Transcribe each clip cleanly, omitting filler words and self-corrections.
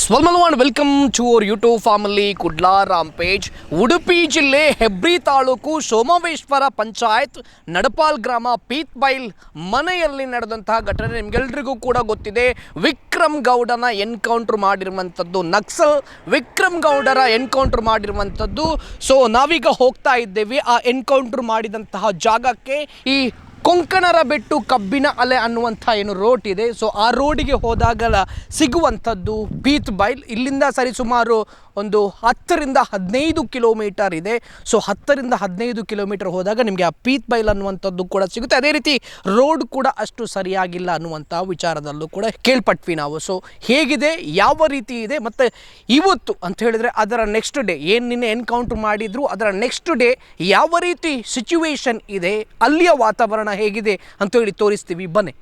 Swalmalu and welcome to our YouTube family Kudla Rampage. Udupi ಜಿಲ್ಲೆ ಹೆಬ್ರಿ ತಾಲೂಕು ಸೋಮವೇಶ್ವರ ಪಂಚಾಯತ್ ನಡಪಾಲ್ ಗ್ರಾಮ ಪೀತ್ಬೈಲ್ ಮನೆಯಲ್ಲಿ ನಡೆದಂತಹ ಘಟನೆ ನಿಮಗೆಲ್ಲರಿಗೂ ಕೂಡ ಗೊತ್ತಿದೆ. ವಿಕ್ರಮ್ ಗೌಡನ ಎನ್ಕೌಂಟರ್ ಮಾಡಿರುವಂಥದ್ದು ನಕ್ಸಲ್ ವಿಕ್ರಮ್ ಗೌಡರ ಎನ್ಕೌಂಟರ್ ಮಾಡಿರುವಂಥದ್ದು. ಸೊ ನಾವೀಗ ಹೋಗ್ತಾ ಇದ್ದೇವೆ ಆ ಎನ್ಕೌಂಟರ್ ಮಾಡಿದಂತಹ ಜಾಗಕ್ಕೆ. ಈ ಕೊಂಕಣರ ಬೆಟ್ಟು ಕಬ್ಬಿನ ಅಲೆ ಅನ್ನುವಂಥ ಏನು ರೋಡ್ ಇದೆ, ಸೊ ಆ ರೋಡಿಗೆ ಹೋದಾಗಲ ಸಿಗುವಂಥದ್ದು ಪೀತ್ಬೈಲ್. ಇಲ್ಲಿಂದ ಸರಿಸುಮಾರು ಒಂದು 10ರಿಂದ 15 ಕಿಲೋಮೀಟರ್ ಇದೆ. ಸೊ 10ರಿಂದ 15 ಕಿಲೋಮೀಟರ್ ಹೋದಾಗ ನಿಮಗೆ ಆ ಪೀತ್ಬೈಲ್ ಅನ್ನುವಂಥದ್ದು ಕೂಡ ಸಿಗುತ್ತೆ. ಅದೇ ರೀತಿ ರೋಡ್ ಕೂಡ ಅಷ್ಟು ಸರಿಯಾಗಿಲ್ಲ ಅನ್ನುವಂಥ ವಿಚಾರದಲ್ಲೂ ಕೂಡ ಕೇಳ್ಪಟ್ವಿ ನಾವು. ಸೊ ಹೇಗಿದೆ, ಯಾವ ರೀತಿ ಇದೆ, ಮತ್ತು ಇವತ್ತು ಅಂತ ಹೇಳಿದರೆ ಅದರ ನೆಕ್ಸ್ಟ್ ಡೇ ಏನು ನಿನ್ನೆ ಎನ್ಕೌಂಟರ್ ಮಾಡಿದ್ರು ಅದರ ನೆಕ್ಸ್ಟ್ ಡೇ ಯಾವ ರೀತಿ ಸಿಚುವೇಶನ್ ಇದೆ, ಅಲ್ಲಿಯ ವಾತಾವರಣ ಹೇಗಿದೆ ಅಂತ ಹೇಳಿ ತೋರಿಸ್ತೀವಿ ಬನ್ನಿ.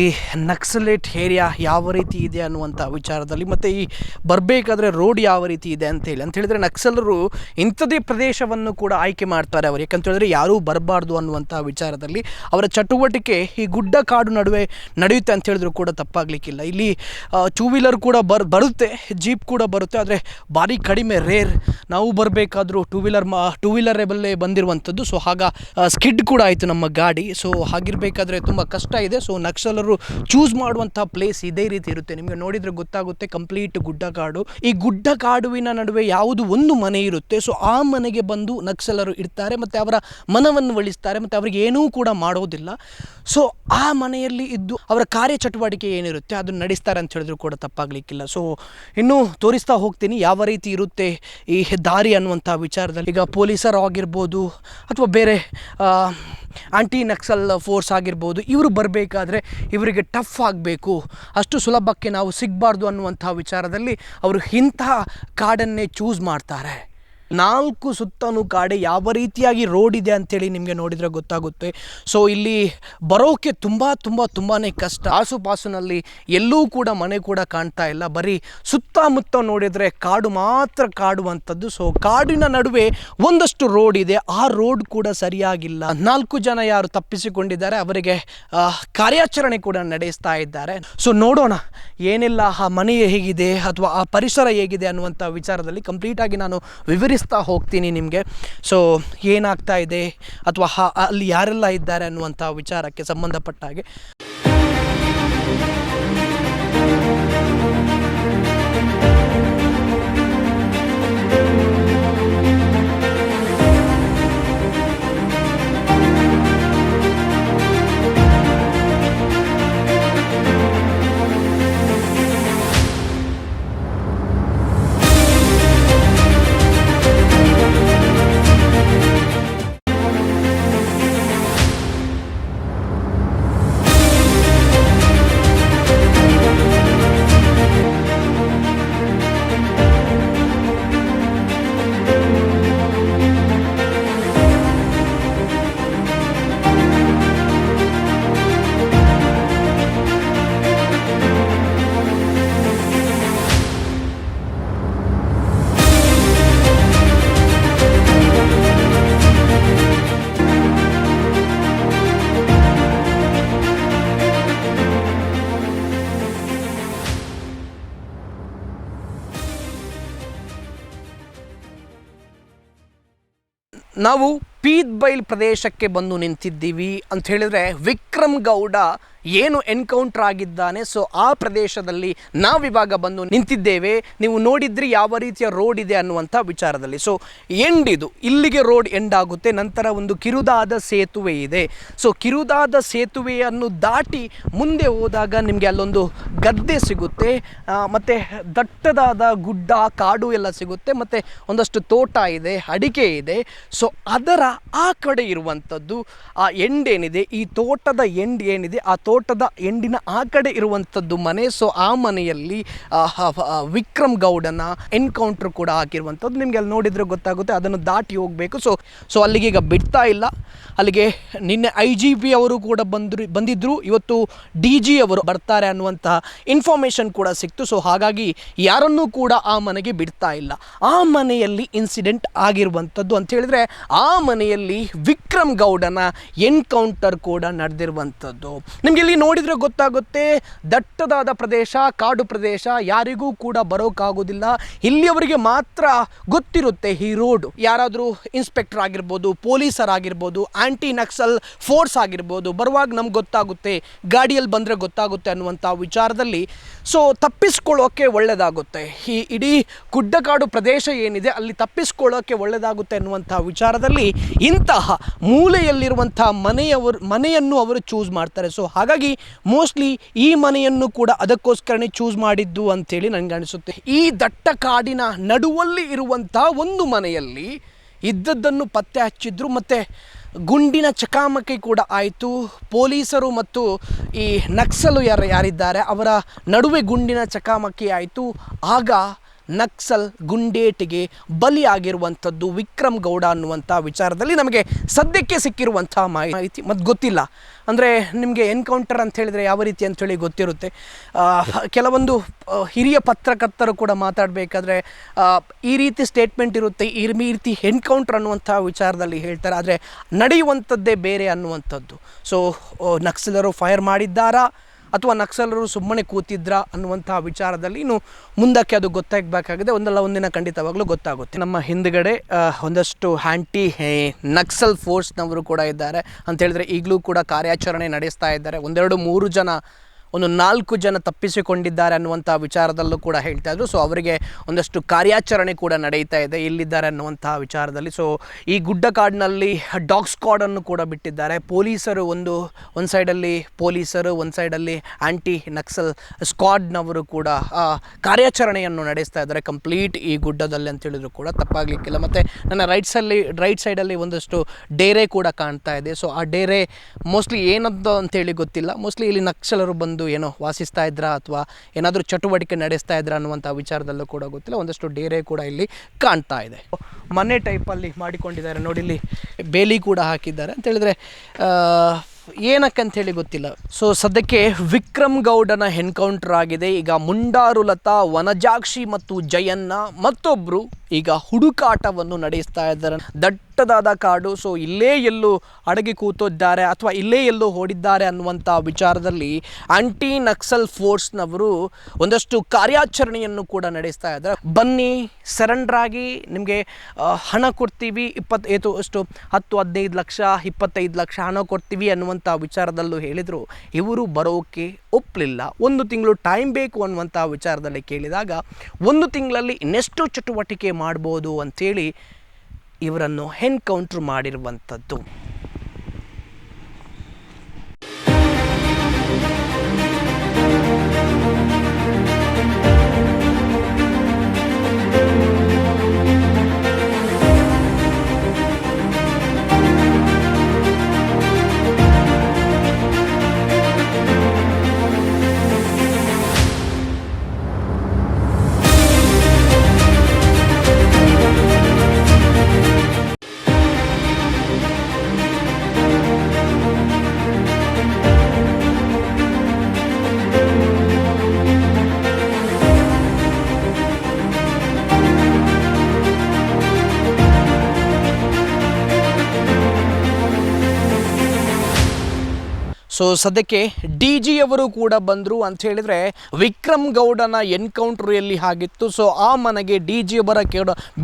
ಈ ನಕ್ಸಲೇಟ್ ಏರಿಯಾ ಯಾವ ರೀತಿ ಇದೆ ಅನ್ನುವಂಥ ವಿಚಾರದಲ್ಲಿ, ಮತ್ತು ಈ ಬರಬೇಕಾದ್ರೆ ರೋಡ್ ಯಾವ ರೀತಿ ಇದೆ ಅಂತೇಳಿದರೆ ನಕ್ಸಲರು ಇಂಥದೇ ಪ್ರದೇಶವನ್ನು ಕೂಡ ಆಯ್ಕೆ ಮಾಡ್ತಾರೆ ಅವರು. ಯಾಕಂತೇಳಿದ್ರೆ ಯಾರೂ ಬರಬಾರ್ದು ಅನ್ನುವಂಥ ವಿಚಾರದಲ್ಲಿ ಅವರ ಚಟುವಟಿಕೆ ಈ ಗುಡ್ಡ ಕಾಡು ನಡುವೆ ನಡೆಯುತ್ತೆ ಅಂತ ಹೇಳಿದ್ರು ಕೂಡ ತಪ್ಪಾಗಲಿಕ್ಕಿಲ್ಲ. ಇಲ್ಲಿ ಟೂ ವೀಲರ್ ಕೂಡ ಬರುತ್ತೆ, ಜೀಪ್ ಕೂಡ ಬರುತ್ತೆ, ಆದರೆ ಭಾರಿ ಕಡಿಮೆ, ರೇರ್. ನಾವು ಬರಬೇಕಾದ್ರೂ ಟೂ ವೀಲರೇಬಲ್ಲೇ ಬಂದಿರುವಂಥದ್ದು. ಸೊ ಆಗ ಸ್ಕಿಡ್ ಕೂಡ ಆಯಿತು ನಮ್ಮ ಗಾಡಿ. ಸೊ ಹಾಗಿರಬೇಕಾದ್ರೆ ತುಂಬ ಕಷ್ಟ ಇದೆ. ಸೊ ನಕ್ಸಲರು ಚೂಸ್ ಮಾಡುವಂಥ ಪ್ಲೇಸ್ ಇದೇ ರೀತಿ ಇರುತ್ತೆ. ನಿಮಗೆ ನೋಡಿದರೆ ಗೊತ್ತಾಗುತ್ತೆ, ಕಂಪ್ಲೀಟ್ ಗುಡ್ಡಕಾಡು. ಈ ಗುಡ್ಡಕಾಡುವಿನ ನಡುವೆ ಯಾವುದು ಒಂದು ಮನೆ ಇರುತ್ತೆ. ಸೊ ಆ ಮನೆಗೆ ಬಂದು ನಕ್ಸಲರು ಇರ್ತಾರೆ ಮತ್ತು ಅವರ ಮನವನ್ನು ಒಲಿಸ್ತಾರೆ ಮತ್ತು ಅವರಿಗೆ ಏನೂ ಕೂಡ ಮಾಡೋದಿಲ್ಲ. ಸೊ ಆ ಮನೆಯಲ್ಲಿ ಇದ್ದು ಅವರ ಕಾರ್ಯಚಟುವಟಿಕೆ ಏನಿರುತ್ತೆ ಅದನ್ನು ನಡೆಸ್ತಾರೆ ಅಂತ ಹೇಳಿದ್ರು ಕೂಡ ತಪ್ಪಾಗಲಿಕ್ಕಿಲ್ಲ. ಸೊ ಇನ್ನೂ ತೋರಿಸ್ತಾ ಹೋಗ್ತೀನಿ ಯಾವ ರೀತಿ ಇರುತ್ತೆ ಈ ದಾರಿ ಅನ್ನುವಂಥ ವಿಚಾರದಲ್ಲಿ. ಈಗ ಪೊಲೀಸರು ಆಗಿರ್ಬೋದು ಅಥವಾ ಬೇರೆ ಆಂಟಿ ನಕ್ಸಲ್ ಫೋರ್ಸ್ ಆಗಿರ್ಬೋದು, ಇವರು ಬರಬೇಕಾದ್ರೆ ಇವರಿಗೆ ಟಫ್ ಆಗಬೇಕು, ಅಷ್ಟು ಸುಲಭಕ್ಕೆ ನಾವು ಸಿಗಬಾರ್ದು ಅನ್ನುವಂಥ ವಿಚಾರದಲ್ಲಿ ಅವರು ಇಂತಹ ಕಾಡನ್ನೇ ಚೂಸ್ ಮಾಡ್ತಾರೆ. 4 ಸುತ್ತಲೂ ಕಾಡೆ ಯಾವ ರೀತಿಯಾಗಿ ರೋಡ್ ಇದೆ ಅಂಥೇಳಿ ನಿಮಗೆ ನೋಡಿದರೆ ಗೊತ್ತಾಗುತ್ತೆ. ಸೊ ಇಲ್ಲಿ ಬರೋಕ್ಕೆ ತುಂಬಾ ಕಷ್ಟ. ಆಸುಪಾಸಿನಲ್ಲಿ ಎಲ್ಲೂ ಕೂಡ ಮನೆ ಕೂಡ ಕಾಣ್ತಾ ಇಲ್ಲ, ಬರೀ ಸುತ್ತಮುತ್ತ ನೋಡಿದರೆ ಕಾಡು ಮಾತ್ರ ಕಾಡುವಂಥದ್ದು. ಸೊ ಕಾಡಿನ ನಡುವೆ ಒಂದಷ್ಟು ರೋಡ್ ಇದೆ, ಆ ರೋಡ್ ಕೂಡ ಸರಿಯಾಗಿಲ್ಲ. 4 ಜನ ಯಾರು ತಪ್ಪಿಸಿಕೊಂಡಿದ್ದಾರೆ ಅವರಿಗೆ ಕಾರ್ಯಾಚರಣೆ ಕೂಡ ನಡೆಸ್ತಾ ಇದ್ದಾರೆ. ಸೊ ನೋಡೋಣ ಏನೆಲ್ಲ ಆ ಮನೆ ಹೇಗಿದೆ ಅಥವಾ ಆ ಪರಿಸರ ಹೇಗಿದೆ ಅನ್ನುವಂಥ ವಿಚಾರದಲ್ಲಿ ಕಂಪ್ಲೀಟಾಗಿ ನಾನು ವಿವರಿಸ್ತಾ ಹೋಗ್ತೀನಿ ನಿಮಗೆ. ಸೊ ಏನಾಗ್ತಾ ಇದೆ ಅಥವಾ ಅಲ್ಲಿ ಯಾರೆಲ್ಲ ಇದ್ದಾರೆ ಅನ್ನುವಂಥ ವಿಚಾರಕ್ಕೆ ಸಂಬಂಧಪಟ್ಟ ಹಾಗೆ. ನಾವು ಪೀದ್ಬೈಲ್ ಪ್ರದೇಶಕ್ಕೆ ಬಂದು ನಿಂತಿದ್ದೀವಿ ಅಂತ ಹೇಳಿದರೆ ವಿಕ್ರಮ್ ಗೌಡ ಏನು ಎನ್ಕೌಂಟರ್ ಆಗಿದ್ದಾನೆ, ಸೊ ಆ ಪ್ರದೇಶದಲ್ಲಿ ನಾವಿವಾಗ ಬಂದು ನಿಂತಿದ್ದೇವೆ. ನೀವು ನೋಡಿದ್ರಿ ಯಾವ ರೀತಿಯ ರೋಡ್ ಇದೆ ಅನ್ನುವಂಥ ವಿಚಾರದಲ್ಲಿ. ಸೊ ಎಂಡ್ ಇದು, ಇಲ್ಲಿಗೆ ರೋಡ್ ಎಂಡ್ ಆಗುತ್ತೆ. ನಂತರ ಒಂದು ಕಿರುದಾದ ಸೇತುವೆ ಇದೆ. ಸೊ ಕಿರುದಾದ ಸೇತುವೆಯನ್ನು ದಾಟಿ ಮುಂದೆ ಹೋದಾಗ ನಿಮಗೆ ಅಲ್ಲೊಂದು ಗದ್ದೆ ಸಿಗುತ್ತೆ, ಮತ್ತು ದಟ್ಟದಾದ ಗುಡ್ಡ ಕಾಡು ಎಲ್ಲ ಸಿಗುತ್ತೆ, ಮತ್ತು ಒಂದಷ್ಟು ತೋಟ ಇದೆ, ಅಡಿಕೆ ಇದೆ. ಸೊ ಅದರ ಆ ಕಡೆ ಇರುವಂಥದ್ದು ಆ ಎಂಡ್ ಏನಿದೆ, ಈ ತೋಟದ ಎಂಡ್ ಏನಿದೆ, ಆ ತೋಟದ ಎಂಡಿನ ಆ ಕಡೆ ಇರುವಂಥದ್ದು ಮನೆ. ಸೊ ಆ ಮನೆಯಲ್ಲಿ ವಿಕ್ರಮ್ ಗೌಡನ ಎನ್ಕೌಂಟರ್ ಕೂಡ ಆಗಿರುವಂಥದ್ದು. ನಿಮಗೆ ಅಲ್ಲಿ ನೋಡಿದರೆ ಗೊತ್ತಾಗುತ್ತೆ. ಅದನ್ನು ದಾಟಿ ಹೋಗಬೇಕು. ಸೊ ಅಲ್ಲಿಗೆ ಈಗ ಬಿಡ್ತಾ ಇಲ್ಲ. ಅಲ್ಲಿಗೆ ನಿನ್ನೆ IGP ಅವರು ಕೂಡ ಬಂದಿದ್ದರು. ಇವತ್ತು DG ಅವರು ಬರ್ತಾರೆ ಅನ್ನುವಂತಹ ಇನ್ಫಾರ್ಮೇಷನ್ ಕೂಡ ಸಿಕ್ತು. ಸೊ ಹಾಗಾಗಿ ಯಾರನ್ನೂ ಕೂಡ ಆ ಮನೆಗೆ ಬಿಡ್ತಾ ಇಲ್ಲ. ಆ ಮನೆಯಲ್ಲಿ ಇನ್ಸಿಡೆಂಟ್ ಆಗಿರುವಂಥದ್ದು ಅಂತ ಹೇಳಿದರೆ ಆ ಮನೆಯಲ್ಲಿ ವಿಕ್ರಮ್ ಗೌಡನ ಎನ್ಕೌಂಟರ್ ಕೂಡ ನಡೆದಿರುವಂಥದ್ದು. ನಿಮಗೆ ಇಲ್ಲಿ ನೋಡಿದರೆ ಗೊತ್ತಾಗುತ್ತೆ, ದಟ್ಟದಾದ ಪ್ರದೇಶ, ಕಾಡು ಪ್ರದೇಶ, ಯಾರಿಗೂ ಕೂಡ ಬರೋಕ್ಕಾಗೋದಿಲ್ಲ. ಇಲ್ಲಿಯವರಿಗೆ ಮಾತ್ರ ಗೊತ್ತಿರುತ್ತೆ ಈ ರೋಡ್. ಯಾರಾದರೂ ಇನ್ಸ್ಪೆಕ್ಟರ್ ಆಗಿರ್ಬೋದು, ಪೊಲೀಸರಾಗಿರ್ಬೋದು, ಆ್ಯಂಟಿ ನಕ್ಸಲ್ ಫೋರ್ಸ್ ಆಗಿರ್ಬೋದು, ಬರುವಾಗ ನಮ್ಗೆ ಗೊತ್ತಾಗುತ್ತೆ, ಗಾಡಿಯಲ್ಲಿ ಬಂದರೆ ಗೊತ್ತಾಗುತ್ತೆ ಅನ್ನುವಂಥ ವಿಚಾರದಲ್ಲಿ. ಸೊ ತಪ್ಪಿಸ್ಕೊಳ್ಳೋಕ್ಕೆ ಒಳ್ಳೆಯದಾಗುತ್ತೆ. ಈ ಇಡೀ ಗುಡ್ಡಕಾಡು ಪ್ರದೇಶ ಏನಿದೆ ಅಲ್ಲಿ ತಪ್ಪಿಸ್ಕೊಳ್ಳೋಕ್ಕೆ ಒಳ್ಳೆಯದಾಗುತ್ತೆ ಅನ್ನುವಂಥ ವಿಚಾರದಲ್ಲಿ ಇಂತಹ ಮೂಲೆಯಲ್ಲಿರುವಂಥ ಮನೆಯನ್ನು ಅವರು ಚೂಸ್ ಮಾಡ್ತಾರೆ. ಸೊ ಹಾಗಾಗಿ ಮೋಸ್ಟ್ಲಿ ಈ ಮನೆಯನ್ನು ಕೂಡ ಅದಕ್ಕೋಸ್ಕರನೇ ಚೂಸ್ ಮಾಡಿದ್ದು ಅಂಥೇಳಿ ನನಗೆ ಅನಿಸುತ್ತೆ. ಈ ದಟ್ಟ ಕಾಡಿನ ನಡುವಲ್ಲಿ ಇರುವಂಥ ಒಂದು ಮನೆಯಲ್ಲಿ ಇದ್ದದ್ದನ್ನು ಪತ್ತೆ ಹಚ್ಚಿದ್ರು, ಮತ್ತು ಗುಂಡಿನ ಚಕಮಕಿ ಕೂಡ ಆಯಿತು. ಪೊಲೀಸರು ಮತ್ತು ಈ ನಕ್ಸಲು ಯಾರಿದ್ದಾರೆ ಅವರ ನಡುವೆ ಗುಂಡಿನ ಚಕಮಕಿ ಆಯಿತು. ಆಗ ನಕ್ಸಲ್ ಗುಂಡೇಟಿಗೆ ಬಲಿಯಾಗಿರುವಂಥದ್ದು ವಿಕ್ರಮ್ ಗೌಡ ಅನ್ನುವಂಥ ವಿಚಾರದಲ್ಲಿ ನಮಗೆ ಸದ್ಯಕ್ಕೆ ಸಿಕ್ಕಿರುವಂಥ ಮಾಹಿತಿ. ಮತ್ತು ಗೊತ್ತಿಲ್ಲ ಅಂದರೆ ನಿಮಗೆ ಎನ್ಕೌಂಟರ್ ಅಂತ ಹೇಳಿದರೆ ಯಾವ ರೀತಿ ಅಂಥೇಳಿ ಗೊತ್ತಿರುತ್ತೆ. ಕೆಲವೊಂದು ಹಿರಿಯ ಪತ್ರಕರ್ತರು ಕೂಡ ಮಾತಾಡಬೇಕಾದ್ರೆ ಈ ರೀತಿ ಸ್ಟೇಟ್ಮೆಂಟ್ ಇರುತ್ತೆ, ಈ ರೀತಿ ಎನ್ಕೌಂಟರ್ ಅನ್ನುವಂಥ ವಿಚಾರದಲ್ಲಿ ಹೇಳ್ತಾರೆ, ಆದರೆ ನಡೆಯುವಂಥದ್ದೇ ಬೇರೆ ಅನ್ನುವಂಥದ್ದು. ಸೊ ನಕ್ಸಲರು ಫೈರ್ ಮಾಡಿದ್ದಾರಾ ಅಥವಾ ನಕ್ಸಲರು ಸುಮ್ಮನೆ ಕೂತಿದ್ರಾ ಅನ್ನುವಂಥ ವಿಚಾರದಲ್ಲಿ ಇನ್ನು ಮುಂದಕ್ಕೆ ಅದು ಗೊತ್ತಾಗಬೇಕಾಗಿದೆ. ಒಂದಲ್ಲ ಒಂದಿನ ಖಂಡಿತವಾಗ್ಲೂ ಗೊತ್ತಾಗುತ್ತೆ. ನಮ್ಮ ಹಿಂದುಗಡೆ ಒಂದಷ್ಟು ಆ್ಯಂಟಿ ನಕ್ಸಲ್ ಫೋರ್ಸ್ನವರು ಕೂಡ ಇದ್ದಾರೆ ಅಂತ ಹೇಳಿದ್ರೆ ಈಗಲೂ ಕೂಡ ಕಾರ್ಯಾಚರಣೆ ನಡೆಸ್ತಾ ಇದ್ದಾರೆ. 1-2-3 ಜನ, 4 ಜನ ತಪ್ಪಿಸಿಕೊಂಡಿದ್ದಾರೆ ಅನ್ನುವಂಥ ವಿಚಾರದಲ್ಲೂ ಕೂಡ ಹೇಳ್ತಾ ಇದ್ರು. ಸೊ ಅವರಿಗೆ ಒಂದಷ್ಟು ಕಾರ್ಯಾಚರಣೆ ಕೂಡ ನಡೀತಾ ಇದೆ, ಎಲ್ಲಿದ್ದಾರೆ ಅನ್ನುವಂಥ ವಿಚಾರದಲ್ಲಿ. ಸೊ ಈ ಗುಡ್ಡಕಾಡಿನಲ್ಲಿ ಡಾಗ್ ಸ್ಕ್ವಾಡನ್ನು ಕೂಡ ಬಿಟ್ಟಿದ್ದಾರೆ. ಪೊಲೀಸರು ಒಂದು ಸೈಡಲ್ಲಿ ಪೊಲೀಸರು, ಒಂದು ಸೈಡಲ್ಲಿ ಆ್ಯಂಟಿ ನಕ್ಸಲ್ ಸ್ಕ್ವಾಡ್ನವರು ಕೂಡ ಕಾರ್ಯಾಚರಣೆಯನ್ನು ನಡೆಸ್ತಾ ಇದ್ದಾರೆ ಕಂಪ್ಲೀಟ್ ಈ ಗುಡ್ಡದಲ್ಲಿ ಅಂತ ಹೇಳಿದ್ರು ಕೂಡ ತಪ್ಪಾಗಲಿಕ್ಕಿಲ್ಲ. ಮತ್ತು ನನ್ನ ರೈಟ್ ಸೈಡಲ್ಲಿ ಒಂದಷ್ಟು ಡೇರೆ ಕೂಡ ಕಾಣ್ತಾ ಇದೆ. ಸೊ ಆ ಡೇರೆ ಮೋಸ್ಟ್ಲಿ ಏನದ್ದು ಅಂತೇಳಿ ಗೊತ್ತಿಲ್ಲ. ಮೋಸ್ಟ್ಲಿ ಇಲ್ಲಿ ನಕ್ಸಲರು ಬಂದು ಏನೋ ವಾಸಿಸ್ತಾ ಇದ್ರಾ ಅಥವಾ ಏನಾದರೂ ಚಟುವಟಿಕೆ ನಡೆಸ್ತಾ ಇದ್ರಾ ಅನ್ನುವಂಥ ವಿಚಾರದಲ್ಲೂ ಕೂಡ ಗೊತ್ತಿಲ್ಲ. ಒಂದಷ್ಟು ಡೇರೆ ಕೂಡ ಇಲ್ಲಿ ಕಾಣ್ತಾ ಇದೆ. ಮನೆ ಟೈಪಲ್ಲಿ ಮಾಡಿಕೊಂಡಿದ್ದಾರೆ ನೋಡಿ, ಇಲ್ಲಿ ಬೇಲಿ ಕೂಡ ಹಾಕಿದ್ದಾರೆ ಅಂತ ಹೇಳಿದ್ರೆ ಏನಕ್ಕಂಥೇಳಿ ಗೊತ್ತಿಲ್ಲ. ಸೊ ಸದ್ಯಕ್ಕೆ ವಿಕ್ರಮ್ ಗೌಡನ ಎನ್ಕೌಂಟರ್ ಆಗಿದೆ. ಈಗ ಮುಂಡಾರು ಲತಾ, ವನಜಾಕ್ಷಿ ಮತ್ತು ಜಯನ್ನ ಮತ್ತೊಬ್ಬರು ಈಗ ಹುಡುಕಾಟವನ್ನು ನಡೆಸ್ತಾ ಇದ್ದಾರೆ. ದಟ್ಟದಾದ ಕಾಡು. ಸೊ ಇಲ್ಲೇ ಎಲ್ಲೋ ಅಡಗಿ ಕೂತಿದ್ದಾರೆ ಅಥವಾ ಇಲ್ಲೇ ಎಲ್ಲೋ ಓಡಿದ್ದಾರೆ ಅನ್ನುವಂಥ ವಿಚಾರದಲ್ಲಿ ಆಂಟಿ ನಕ್ಸಲ್ ಫೋರ್ಸ್ನವರು ಒಂದಷ್ಟು ಕಾರ್ಯಾಚರಣೆಯನ್ನು ಕೂಡ ನಡೆಸ್ತಾ ಇದ್ದಾರೆ. ಬನ್ನಿ, ಸರೆಂಡರ್ ಆಗಿ, ನಿಮಗೆ ಹಣ ಕೊಡ್ತೀವಿ, 10-15 ಲಕ್ಷ 25 ಲಕ್ಷ ಹಣ ಕೊಡ್ತೀವಿ ಅನ್ನುವಂಥ ವಿಚಾರದಲ್ಲೂ ಹೇಳಿದರು. ಇವರು ಬರೋಕ್ಕೆ ಒಪ್ಪಲಿಲ್ಲ. 1 ತಿಂಗಳು ಟೈಮ್ ಬೇಕು ಅನ್ನುವಂಥ ವಿಚಾರದಲ್ಲಿ ಕೇಳಿದಾಗ 1 ತಿಂಗಳಲ್ಲಿ ಇನ್ನೆಷ್ಟು ಚಟುವಟಿಕೆ ಮಾಡ್ಬೋದು ಅಂಥೇಳಿ ಇವರನ್ನು ಎನ್ಕೌಂಟರ್ ಮಾಡಿರುವಂಥದ್ದು. ಸೊ ಸದ್ಯಕ್ಕೆ ಡಿ ಜಿ ಅವರು ಕೂಡ ಬಂದರು ಅಂತ ಹೇಳಿದರೆ ವಿಕ್ರಮ್ ಗೌಡನ ಎನ್ಕೌಂಟ್ರಲ್ಲಿ ಆಗಿತ್ತು. ಸೊ ಆ ಮನೆಗೆ ಡಿ ಜಿ ಅವರ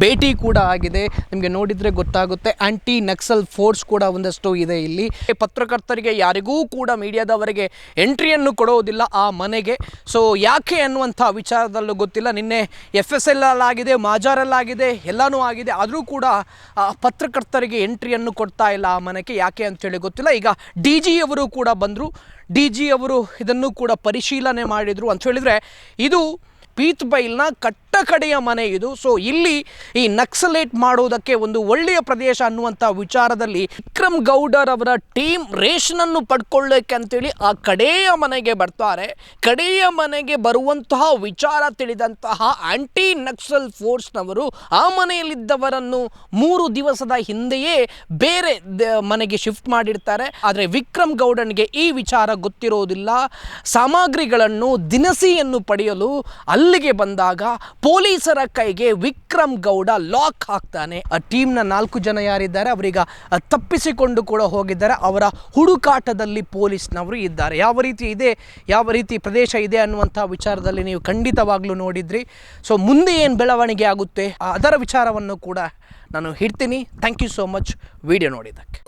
ಭೇಟಿ ಕೂಡ ಆಗಿದೆ. ನಿಮಗೆ ನೋಡಿದರೆ ಗೊತ್ತಾಗುತ್ತೆ. ಆ್ಯಂಟಿ ನಕ್ಸಲ್ ಫೋರ್ಸ್ ಕೂಡ ಒಂದಷ್ಟು ಇದೆ ಇಲ್ಲಿ. ಪತ್ರಕರ್ತರಿಗೆ ಯಾರಿಗೂ ಕೂಡ ಮೀಡಿಯಾದವರಿಗೆ ಎಂಟ್ರಿಯನ್ನು ಕೊಡೋದಿಲ್ಲ ಆ ಮನೆಗೆ. ಸೊ ಯಾಕೆ ಅನ್ನುವಂಥ ವಿಚಾರದಲ್ಲೂ ಗೊತ್ತಿಲ್ಲ. ನಿನ್ನೆ FSL ಆಗಿದೆ, ಮಾಜಾರಲ್ಲಾಗಿದೆ, ಎಲ್ಲನೂ ಆಗಿದೆ. ಆದರೂ ಕೂಡ ಪತ್ರಕರ್ತರಿಗೆ ಎಂಟ್ರಿಯನ್ನು ಕೊಡ್ತಾ ಇಲ್ಲ ಆ ಮನೆಗೆ. ಯಾಕೆ ಅಂತೇಳಿ ಗೊತ್ತಿಲ್ಲ. ಈಗ ಡಿ ಜಿ ಅವರು ಕೂಡ ಬಂದರು. ಡಿ ಜಿ ಅವರು ಇದನ್ನು ಕೂಡ ಪರಿಶೀಲನೆ ಮಾಡಿದರು ಅಂತ ಹೇಳಿದರೆ ಇದು ಪೀತ್ ಬೈಲ್ನ ಕಟ್ಟಕಡೆಯ ಮನೆ ಇದು. ಸೊ ಇಲ್ಲಿ ಈ ನಕ್ಸಲೇಟ್ ಮಾಡೋದಕ್ಕೆ ಒಂದು ಒಳ್ಳೆಯ ಪ್ರದೇಶ ಅನ್ನುವಂಥ ವಿಚಾರದಲ್ಲಿ ವಿಕ್ರಮ್ ಗೌಡರವರ ಟೀಮ್ ರೇಷನನ್ನು ಪಡ್ಕೊಳ್ಳೋಕ್ಕೆ ಅಂತೇಳಿ ಆ ಕಡೆಯ ಮನೆಗೆ ಬರ್ತಾರೆ. ಕಡೆಯ ಮನೆಗೆ ಬರುವಂತಹ ವಿಚಾರ ತಿಳಿದಂತಹ ಆ್ಯಂಟಿ ನಕ್ಸಲ್ ಫೋರ್ಸ್ನವರು ಆ ಮನೆಯಲ್ಲಿದ್ದವರನ್ನು 3 ದಿವಸದ ಹಿಂದೆಯೇ ಬೇರೆ ಮನೆಗೆ ಶಿಫ್ಟ್ ಮಾಡಿರ್ತಾರೆ. ಆದರೆ ವಿಕ್ರಮ್ ಗೌಡನಿಗೆ ಈ ವಿಚಾರ ಗೊತ್ತಿರೋದಿಲ್ಲ. ಸಾಮಗ್ರಿಗಳನ್ನು, ದಿನಸಿಯನ್ನು ಪಡೆಯಲು ಅಲ್ಲಿಗೆ ಬಂದಾಗ ಪೊಲೀಸರ ಕೈಗೆ ವಿಕ್ರಮ್ ಗೌಡ ಲಾಕ್ ಹಾಕ್ತಾನೆ. ಆ ಟೀಮ್ನ 4 ಜನ ಯಾರಿದ್ದಾರೆ ಅವರೀಗ ತಪ್ಪಿಸಿಕೊಂಡು ಕೂಡ ಹೋಗಿದ್ದಾರೆ. ಅವರ ಹುಡುಕಾಟದಲ್ಲಿ ಪೊಲೀಸ್ನವರು ಇದ್ದಾರೆ. ಯಾವ ರೀತಿ ಇದೆ, ಯಾವ ರೀತಿ ಪ್ರದೇಶ ಇದೆ ಅನ್ನುವಂಥ ವಿಚಾರದಲ್ಲಿ ನೀವು ಖಂಡಿತವಾಗ್ಲೂ ನೋಡಿದ್ರಿ. ಸೊ ಮುಂದೆ ಏನು ಬೆಳವಣಿಗೆ ಆಗುತ್ತೆ ಅದರ ವಿಚಾರವನ್ನು ಕೂಡ ನಾನು ಹೇಳ್ತೀನಿ. Thank you so much video ನೋಡಿದ್ದಕ್ಕೆ.